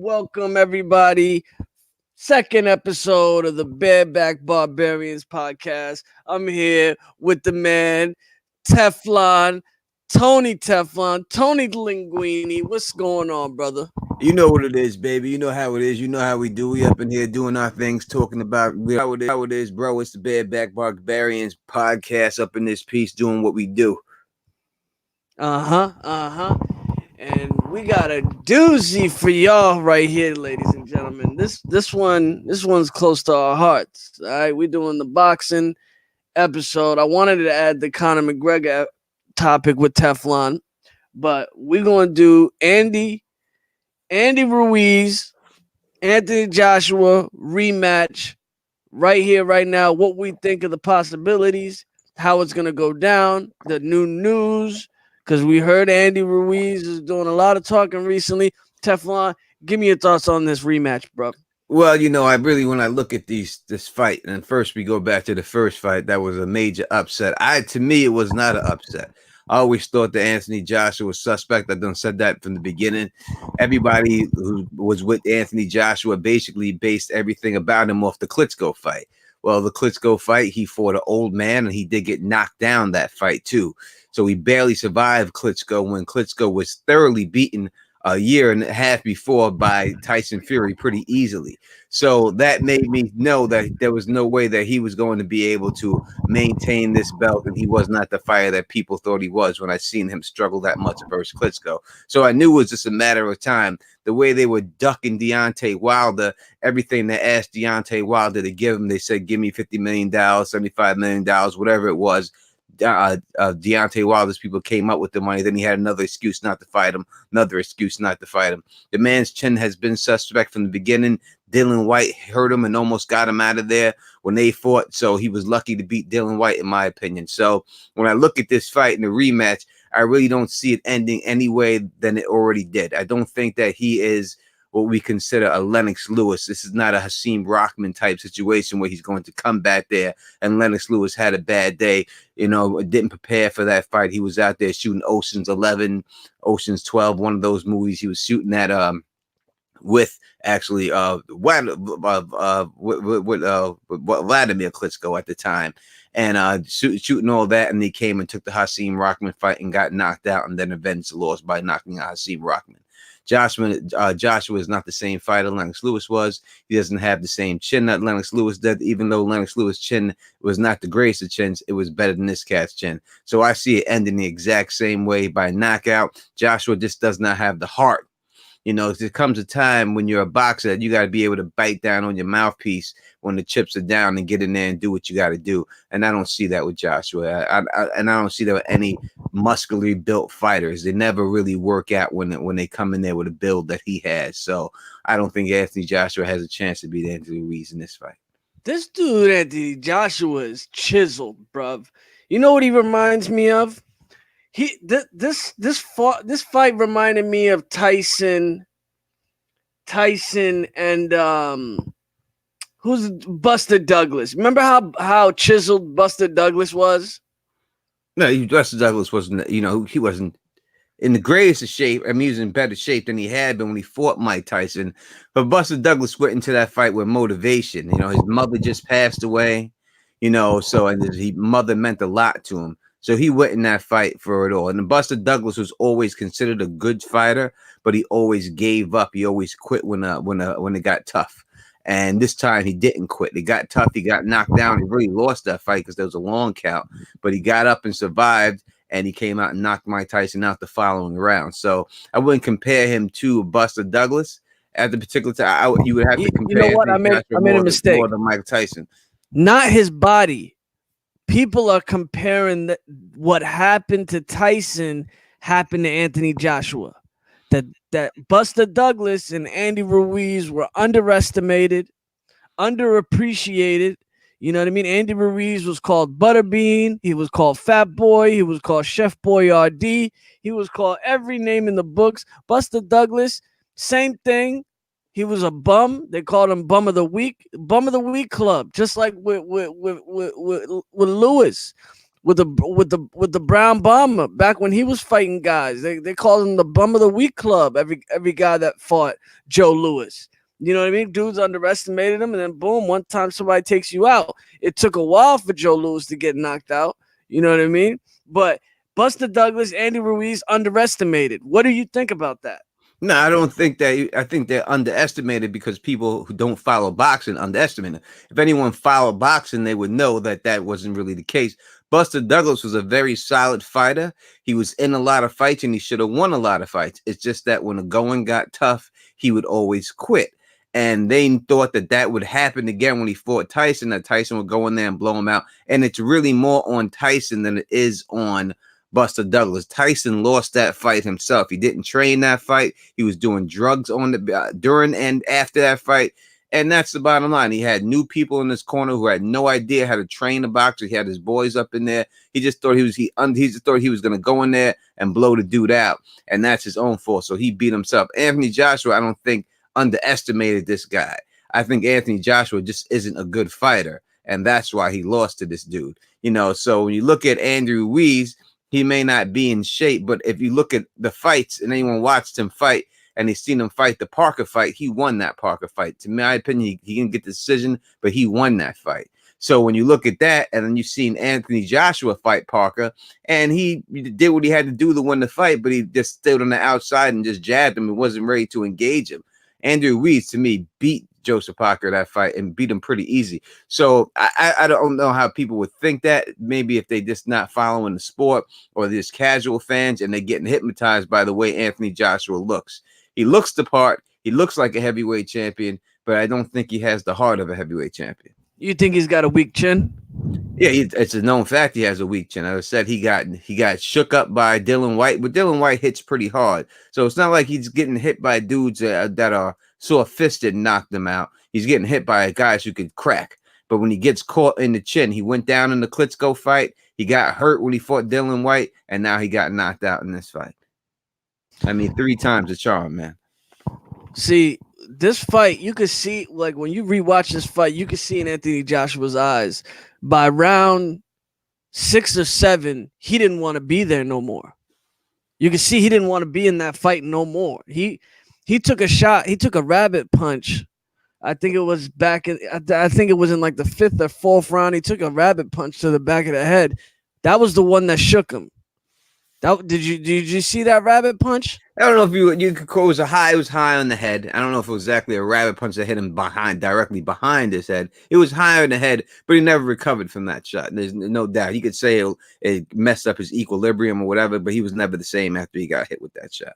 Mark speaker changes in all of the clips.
Speaker 1: Welcome, everybody. Second episode of the BareBack Barbarians podcast. I'm here with the man, Teflon, Tony Teflon, Tony Linguini. What's going on, brother?
Speaker 2: You know what it is, baby. You know how it is. You know how we do. We up in here doing our things, talking about how it is, bro. It's the BareBack Barbarians podcast up in this piece, doing what we do.
Speaker 1: And we got a doozy for y'all right here, ladies and gentlemen. This one's close to our hearts. All right, we're doing the boxing episode. I wanted to add the Conor McGregor topic with Teflon, but we're gonna do Andy Ruiz, Anthony Joshua rematch right here, right now. What we think of the possibilities, how it's gonna go down, the new news. Because we heard Andy Ruiz is doing a lot of talking recently. Teflon, give me your thoughts on this rematch, bro.
Speaker 2: Well, when I look at this fight, and first we go back to the first fight, that was a major upset. To me, it was not an upset. I always thought that Anthony Joshua was suspect. I done said that from the beginning. Everybody who was with Anthony Joshua basically based everything about him off the Klitschko fight. Well, the Klitschko fight, he fought an old man, and he did get knocked down that fight too. So he barely survived Klitschko when Klitschko was thoroughly beaten a year and a half before by Tyson Fury pretty easily. So that made me know that there was no way that he was going to be able to maintain this belt, and he was not the fighter that people thought he was when I seen him struggle that much versus Klitschko. So I knew it was just a matter of time. The way they were ducking Deonte Wilder, everything they asked Deonte Wilder to give him, they said, give me $50 million, $75 million, whatever it was. Deontay Wilder's people came up with the money. Then he had another excuse not to fight him. The man's chin has been suspect from the beginning. Dylan White hurt him and almost got him out of there when they fought. So he was lucky to beat Dylan White, in my opinion. So when I look at this fight in the rematch, I really don't see it ending any way than it already did. I don't think that he is what we consider a Lennox Lewis. This is not a Hakeem Rockman type situation where he's going to come back there and Lennox Lewis had a bad day, didn't prepare for that fight. He was out there shooting Ocean's 11, Ocean's 12, one of those movies he was shooting at with actually Vladimir Klitschko at the time, and shooting all that, and he came and took the Hakeem Rockman fight and got knocked out, and then avenged the loss by knocking out Hakeem Rockman. Joshua is not the same fighter Lennox Lewis was. He doesn't have the same chin that Lennox Lewis did, even though Lennox Lewis' chin was not the greatest of chins, it was better than this cat's chin. So I see it ending the exact same way by knockout. Joshua just does not have the heart. There comes a time when you're a boxer that you got to be able to bite down on your mouthpiece when the chips are down and get in there and do what you got to do. And I don't see that with Joshua. I don't see that with any muscularly built fighters. They never really work out when they come in there with a build that he has. So I don't think Anthony Joshua has a chance to beat Anthony Ruiz in this fight.
Speaker 1: This dude, Anthony Joshua, is chiseled, bruv. You know what he reminds me of? This fight reminded me of Tyson and who's Buster Douglas. Remember how chiseled Buster Douglas was?
Speaker 2: No, Buster Douglas wasn't. He wasn't in the greatest of shape. I mean, he was in better shape than he had been when he fought Mike Tyson. But Buster Douglas went into that fight with motivation. His mother just passed away. So his mother meant a lot to him. So he went in that fight for it all. And Buster Douglas was always considered a good fighter, but he always gave up. He always quit when it got tough. And this time he didn't quit. It got tough. He got knocked down. He really lost that fight because there was a long count. But he got up and survived, and he came out and knocked Mike Tyson out the following round. So I wouldn't compare him to Buster Douglas at the particular time. You would have to compare.
Speaker 1: You know what? I made a mistake.
Speaker 2: More than Mike Tyson.
Speaker 1: Not his body. People are comparing what happened to Tyson happened to Anthony Joshua. That Buster Douglas and Andy Ruiz were underestimated, underappreciated. You know what I mean? Andy Ruiz was called Butterbean. He was called Fat Boy. He was called Chef Boyardee. He was called every name in the books. Buster Douglas, same thing. He was a bum. They called him Bum of the Week club, just like with Lewis. with the Brown Bomber back when he was fighting guys. They called him the Bum of the Week Club. Every guy that fought Joe Louis. You know what I mean? Dudes underestimated him, and then boom, one time somebody takes you out. It took a while for Joe Louis to get knocked out. You know what I mean? But Buster Douglas, Andy Ruiz underestimated. What do you think about that?
Speaker 2: No, I don't think that. I think they're underestimated because people who don't follow boxing underestimate it. If anyone followed boxing, they would know that that wasn't really the case. Buster Douglas was a very solid fighter. He was in a lot of fights and he should have won a lot of fights. It's just that when the going got tough, he would always quit. And they thought that that would happen again when he fought Tyson, that Tyson would go in there and blow him out. And it's really more on Tyson than it is on Buster Douglas. Tyson lost that fight himself. He didn't train that fight. He was doing drugs on the during and after that fight. And that's the bottom line. He had new people in his corner who had no idea how to train a boxer. He had his boys up in there. He just thought he just thought he was going to go in there and blow the dude out. And that's his own fault. So he beat himself. Anthony Joshua, I don't think underestimated this guy. I think Anthony Joshua just isn't a good fighter. And that's why he lost to this dude. You know, so when you look at Andy Ruiz, he may not be in shape, but if you look at the fights and anyone watched him fight and he's seen him fight the Parker fight, he won that Parker fight. To my opinion, he didn't get the decision, but he won that fight. So when you look at that and then you've seen Anthony Joshua fight Parker and he did what he had to do to win the fight, but he just stood on the outside and just jabbed him and wasn't ready to engage him. Andrew Ruiz, to me, beat Joseph Parker that fight and beat him pretty easy. So I don't know how people would think that. Maybe if they just not following the sport or they're just casual fans and they're getting hypnotized by the way Anthony Joshua looks. He looks the part. He looks like a heavyweight champion, but I don't think he has the heart of a heavyweight champion.
Speaker 1: You think he's got a weak chin?
Speaker 2: Yeah, it's a known fact he has a weak chin. As I said, he got shook up by Dylan White, but Dylan White hits pretty hard. So it's not like he's getting hit by dudes that are sore-fisted and knocked him out. He's getting hit by guys who could crack. But when he gets caught in the chin, he went down in the Klitschko fight. He got hurt when he fought Dylan White, and now he got knocked out in this fight. I mean, 3 times the charm, man.
Speaker 1: See, this fight, you could see, like, when you rewatch this fight, you could see in Anthony Joshua's eyes, by round 6 or 7, he didn't want to be there no more. You could see he didn't want to be in that fight no more. He took a shot. He took a rabbit punch. I think it was back in, I think it was in like the 5th or 4th round. He took a rabbit punch to the back of the head. That was the one that shook him. Did you see that rabbit punch?
Speaker 2: I don't know if you could call it was it was high on the head. I don't know if it was exactly a rabbit punch that hit him directly behind his head. It was high on the head, but he never recovered from that shot. There's no doubt. He could say it messed up his equilibrium or whatever, but he was never the same after he got hit with that shot.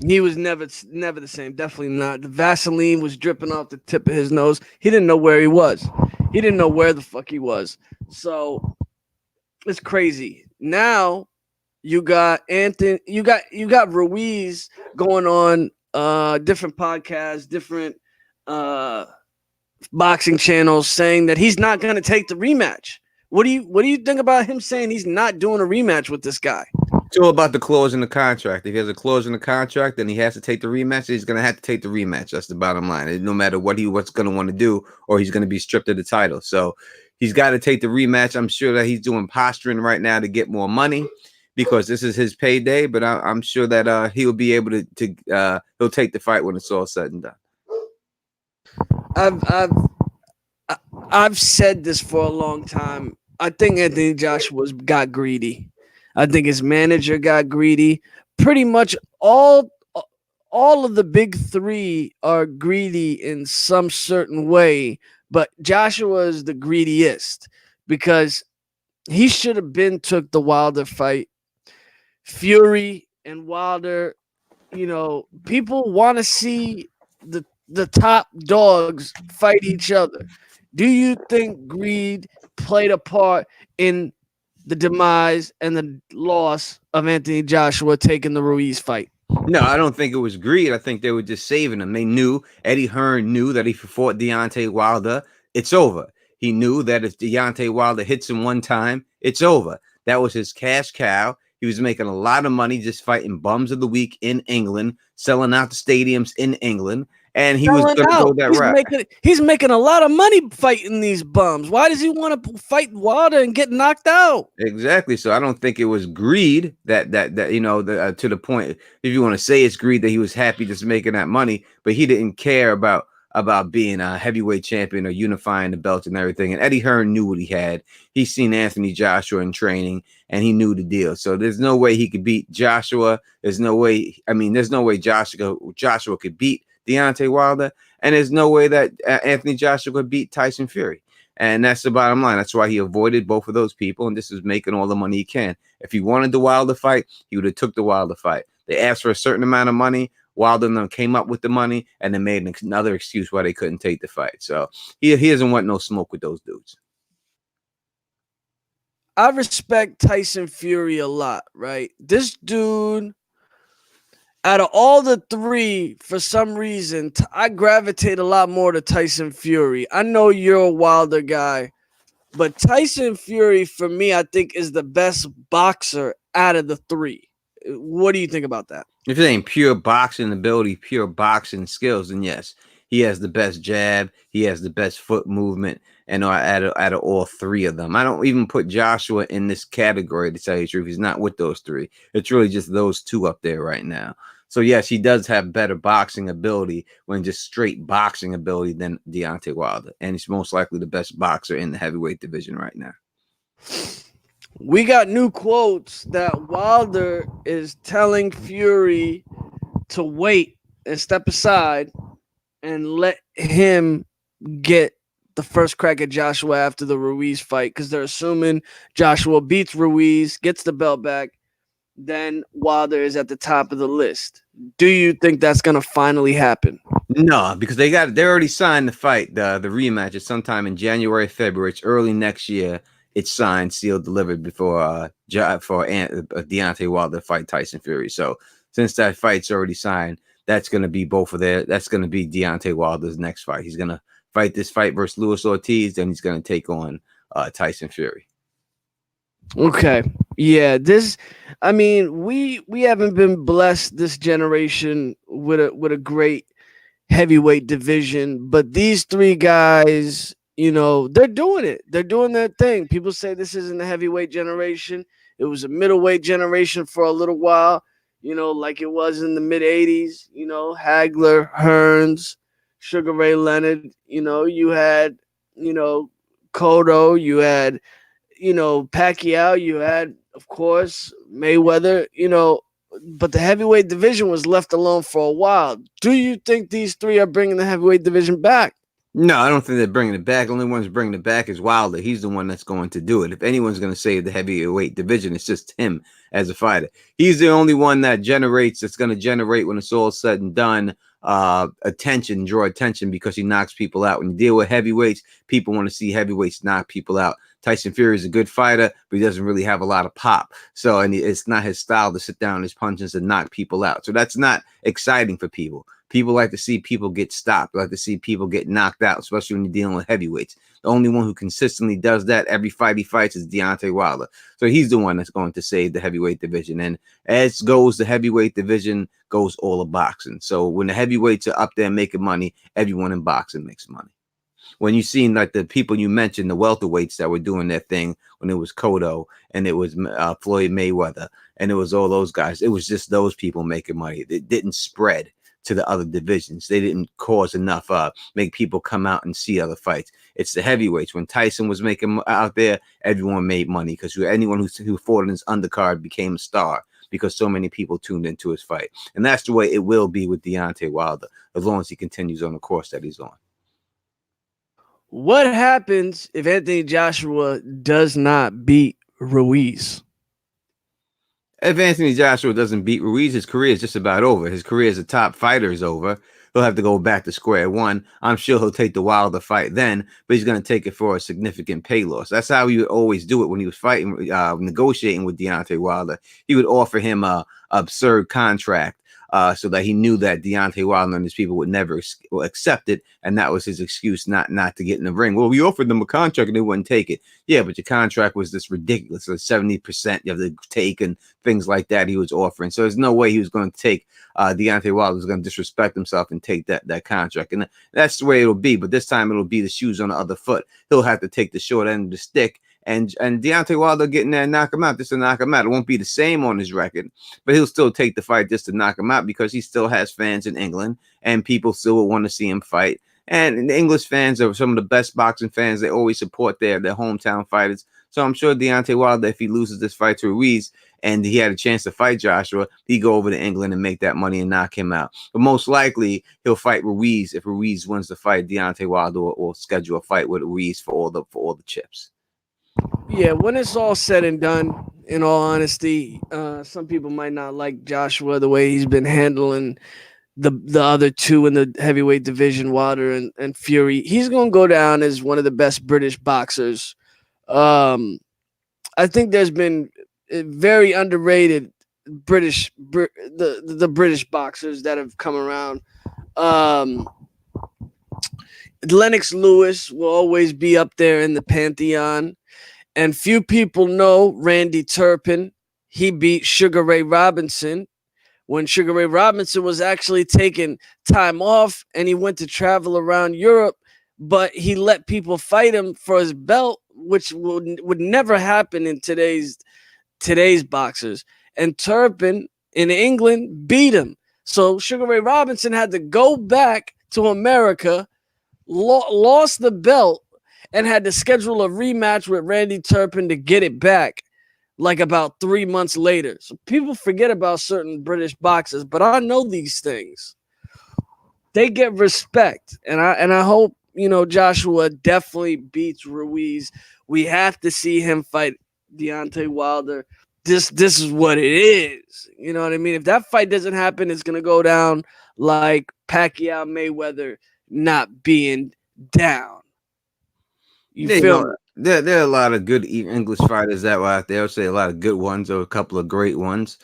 Speaker 1: He was never the same. Definitely not. The Vaseline was dripping off the tip of his nose. He didn't know where he was. He didn't know where the fuck he was. So it's crazy. Now you got Anthony. You got Ruiz going on different podcasts, different boxing channels, saying that he's not going to take the rematch. What do you think about him saying he's not doing a rematch with this guy?
Speaker 2: It's all about the clause in the contract. If he has a clause in the contract, then he has to take the rematch. He's going to have to take the rematch. That's the bottom line. No matter what's going to want to do, or he's going to be stripped of the title. So he's got to take the rematch. I'm sure that he's doing posturing right now to get more money because this is his payday. But I'm sure that he'll be able to he'll take the fight when it's all said and done.
Speaker 1: I've said this for a long time. I think Anthony Joshua got greedy. I think his manager got greedy. Pretty much all of the big 3 are greedy in some certain way, but Joshua is the greediest because he should have took the Wilder fight. Fury and Wilder, you know, people want to see the top dogs fight each other. Do you think greed played a part in the demise and the loss of Anthony Joshua taking the Ruiz fight?
Speaker 2: No, I don't think it was greed. I think they were just saving him. They knew, Eddie Hearn knew that if he fought Deonte Wilder, it's over. He knew that if Deonte Wilder hits him one time, it's over. That was his cash cow. He was making a lot of money just fighting bums of the week in England, selling out the stadiums in England. and he was going to go that route.
Speaker 1: He's making a lot of money fighting these bums. Why does he want to fight Wilder and get knocked out?
Speaker 2: Exactly. So I don't think it was greed that to the point. If you want to say it's greed, that he was happy just making that money, but he didn't care about being a heavyweight champion or unifying the belts and everything. And Eddie Hearn knew what he had. He's seen Anthony Joshua in training, and he knew the deal. So there's no way he could beat Joshua. There's no way Joshua could beat Deontay Wilder, and there's no way that Anthony Joshua could beat Tyson Fury. And that's the bottom line. That's why he avoided both of those people, and this is making all the money he can. If he wanted the Wilder fight, he would have took the Wilder fight. They asked for a certain amount of money. Wilder and them came up with the money, and then made another excuse why they couldn't take the fight. So he doesn't want no smoke with those dudes.
Speaker 1: I respect Tyson Fury a lot, right? This dude, out of all the three, for some reason, I gravitate a lot more to Tyson Fury. I know you're a Wilder guy, but Tyson Fury, for me, I think is the best boxer out of the three. What do you think about that?
Speaker 2: If it ain't pure boxing ability, pure boxing skills, then yes, he has the best jab. He has the best foot movement, and out of all three of them, I don't even put Joshua in this category, to tell you the truth. He's not with those three. It's really just those two up there right now. So yes, he does have better boxing ability when just straight boxing ability than Deontay Wilder, and he's most likely the best boxer in the heavyweight division right now.
Speaker 1: We got new quotes that Wilder is telling Fury to wait and step aside and let him get the first crack at Joshua after the Ruiz fight, because they're assuming Joshua beats Ruiz, gets the belt back, then Wilder is at the top of the list. Do you think that's going to finally happen?
Speaker 2: No, because they already signed the fight, the rematch is sometime in January, February. It's early next year. It's signed, sealed, delivered before Deontay Wilder fight Tyson Fury. So since that fight's already signed, that's going to be that's going to be Deontay Wilder's next fight. He's going to fight this fight versus Luis Ortiz, then he's going to take on Tyson Fury.
Speaker 1: Okay. Yeah, we haven't been blessed this generation with a great heavyweight division, but these three guys, they're doing it. They're doing their thing. People say this isn't a heavyweight generation. It was a middleweight generation for a little while, like it was in the mid 80s, Hagler, Hearns, Sugar Ray Leonard, you had, Cotto, you had, Pacquiao, you had, of course, Mayweather, but the heavyweight division was left alone for a while. Do you think these three are bringing the heavyweight division back?
Speaker 2: No, I don't think they're bringing it back. The only one who's bringing it back is Wilder. He's the one that's going to do it. If anyone's going to save the heavyweight division, it's just him as a fighter. He's the only one that's going to generate, when it's all said and done, draw attention, because he knocks people out. When you deal with heavyweights, people want to see heavyweights knock people out. Tyson Fury is a good fighter, but he doesn't really have a lot of pop. So, and it's not his style to sit down his punches and knock people out. So that's not exciting for people. People like to see people get stopped. They like to see people get knocked out, especially when you're dealing with heavyweights. The only one who consistently does that every fight he fights is Deontay Wilder. So he's the one that's going to save the heavyweight division. And as goes the heavyweight division, goes all of boxing. So when the heavyweights are up there making money, everyone in boxing makes money. When you seen like the people you mentioned, the welterweights that were doing their thing, when it was Cotto and it was Floyd Mayweather and it was all those guys, it was just those people making money. It didn't spread to the other divisions. They didn't cause enough make people come out and see other fights. It's the heavyweights. When Tyson was making out there, everyone made money, because anyone who fought in his undercard became a star, because so many people tuned into his fight. And that's the way it will be with Deontay Wilder, as long as he continues on the course that he's on.
Speaker 1: What happens if Anthony Joshua does not beat Ruiz?
Speaker 2: If Anthony Joshua doesn't beat Ruiz, his career is just about over. His career as a top fighter is over. He'll have to go back to square one. I'm sure he'll take the Wilder fight then, but he's going to take it for a significant pay loss. That's how he would always do it when he was fighting, negotiating with Deontay Wilder. He would offer him a absurd contract so that he knew that Deontay Wilder and his people would never accept it, and that was his excuse not to get in the ring. Well, we offered them a contract and they wouldn't take it. Yeah, but your contract was this ridiculous, so 70% you have to take and things like that he was offering. So there's no way he was going to take Deontay Wilder was going to disrespect himself and take that contract, and that's the way it'll be. But this time it'll be the shoes on the other foot. He'll have to take the short end of the stick. And Deontay Wilder get in there and knock him out just to knock him out. It won't be the same on his record, but he'll still take the fight just to knock him out because he still has fans in England and people still will want to see him fight. And the English fans are some of the best boxing fans. They always support their hometown fighters. So I'm sure Deontay Wilder, if he loses this fight to Ruiz and he had a chance to fight Joshua, he'd go over to England and make that money and knock him out. But most likely he'll fight Ruiz if Ruiz wins the fight. Deontay Wilder or schedule a fight with Ruiz for all the chips.
Speaker 1: Yeah, when it's all said and done, in all honesty, some people might not like Joshua the way he's been handling the other two in the heavyweight division, Wilder and Fury. He's going to go down as one of the best British boxers. I think there's been very underrated the British boxers that have come around. Lennox Lewis will always be up there in the pantheon. And few people know Randy Turpin. He beat Sugar Ray Robinson when Sugar Ray Robinson was actually taking time off and he went to travel around Europe, but he let people fight him for his belt, which would never happen in today's boxers. And Turpin in England beat him. So Sugar Ray Robinson had to go back to America, lost the belt, and had to schedule a rematch with Randy Turpin to get it back like about 3 months later. So people forget about certain British boxers, but I know these things. They get respect. And I hope, Joshua definitely beats Ruiz. We have to see him fight Deontay Wilder. This is what it is. You know what I mean? If that fight doesn't happen, it's going to go down like Pacquiao Mayweather not being down. You feel me?
Speaker 2: There are a lot of good English fighters that were out there. I would say a lot of good ones or a couple of great ones,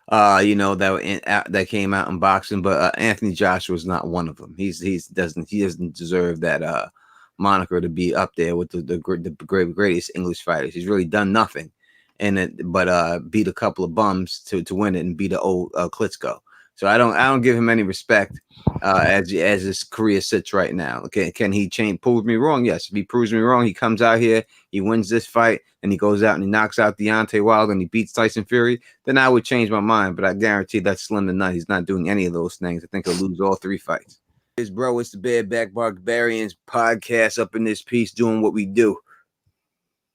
Speaker 2: that came out in boxing. But Anthony Joshua is not one of them. He doesn't deserve that moniker to be up there with the greatest English fighters. He's really done nothing, but beat a couple of bums to win it and beat an old Klitschko. So I don't give him any respect as his career sits right now. Okay, can he prove me wrong? Yes. If he proves me wrong, he comes out here, he wins this fight, and he goes out and he knocks out Deontay Wilder and he beats Tyson Fury, then I would change my mind. But I guarantee that's slim to none. He's not doing any of those things. I think he'll lose all 3 fights. Bro, it's the BareBack Barbarians podcast up in this piece doing what we do.